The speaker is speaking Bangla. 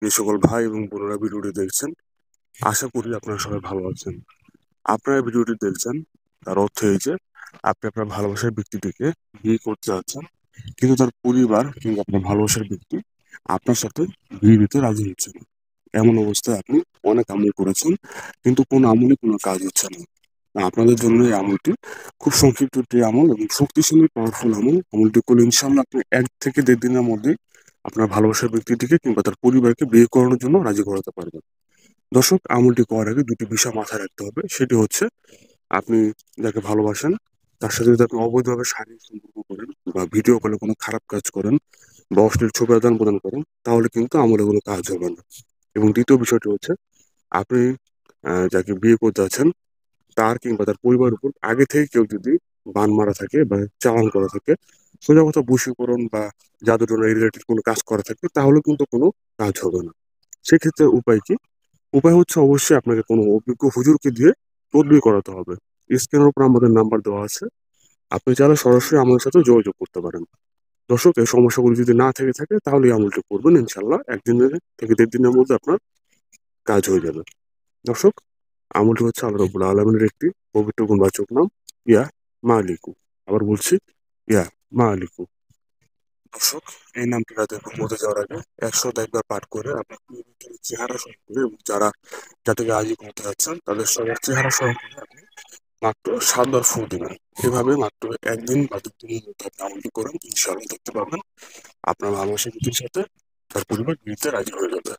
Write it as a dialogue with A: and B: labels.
A: যে সকল ভাই এবং বোনেরা ভিডিওটি দেখছেন, আশা করি আপনারা সবাই ভালো আছেন। আপনারা ভিডিওটি দেখছেন, তার অর্থ এই যে আপনি আপনার ভালোবাসার ব্যক্তিটিকে বিয়ে করতে যাচ্ছেন, কিন্তু তার পরিবার কিংবা আপনার ভালোবাসার ব্যক্তি আপনার সাথে বিয়ে দিতে রাজি হচ্ছে না। এমন অবস্থায় আপনি অনেক আমল করেছেন, কিন্তু কোনো আমলে কোনো কাজ হচ্ছে না। আপনাদের জন্য এই আমলটি খুব সংক্ষিপ্ত একটি আমল এবং শক্তিশালী পাওয়ারফুল আমল। আমলটি করলে ইনশাল্লাহ আপনি 1 থেকে 1.5 দিনের মধ্যে আপনার ভালোবাসার ব্যক্তিটিকে কিংবা তার পরিবারকে বিয়ে করানোর জন্য রাজি করাতে পারবেন। দর্শক, আমলটি করার আগে দুটি বিষয় মাথায় রাখতে হবে। সেটি হচ্ছে, আপনি যাকে ভালোবাসেন তার সাথে যদি আপনি অবৈধভাবে শারীরিক সম্পর্ক করেন বা ভিডিও কলে কোনো খারাপ কাজ করেন বা অশ্লীল ছবি আদান প্রদান করেন, তাহলে কিন্তু আমলে কোনো কাজ হবে না। এবং দ্বিতীয় বিষয়টি হচ্ছে, আপনি যাকে বিয়ে করতে যাচ্ছেন তার কিংবা তার পরিবারের উপর আগে থেকে কেউ যদি বান মারা থাকে বা চালান করা থাকে, সোজা কথা বশীকরণ বা জাদু টোনা রিলেটেড কোনো কাজ করা থাকে, তাহলে কিন্তু কোনো কাজ হবে না। সেক্ষেত্রে উপায় কি? উপায় হচ্ছে, অবশ্যই আপনাকে কোনো অভিজ্ঞ হুজুরকে দিয়ে তদবির করাতে হবে। স্ক্রিনের উপর আমাদের নাম্বার দেওয়া আছে, আপনি চাইলে সরাসরি আমাদের সাথে যোগাযোগ করতে পারেন। দর্শক, এই সমস্যাগুলো যদি না থেকে থাকে তাহলে এই আমলটি করবেন, ইনশাল্লাহ 1 থেকে 1.5 দিনের মধ্যে আপনার কাজ হয়ে যাবে। দর্শক, আমলটি হচ্ছে আল্লাহ রাব্বুল আলামিনের একটি পবিত্র গুণবাচক নাম, ইয়া মালিকু। আবার বলছি, ইয়া মালিকু। দর্শক, এই নামটি রাতে ঘুমোতে যাওয়ার আগে 101 বার পাঠ করে আপনার পরিবারের চেহারা সহ করে, এবং যাদেরকে রাজি করতে যাচ্ছেন তাদের সবার চেহারা সহ করে আপনি মাত্র 7 বার ফু দিবেন। এভাবে মাত্র 1 দিন বা 2 দিনের মধ্যে আপনি আমলটি করেন, ইনশাআল্লাহ দেখতে পাবেন আপনার ভালোবাসার ব্যক্তির সাথে তার পরিবার বিয়েতে রাজি হয়ে যাবে।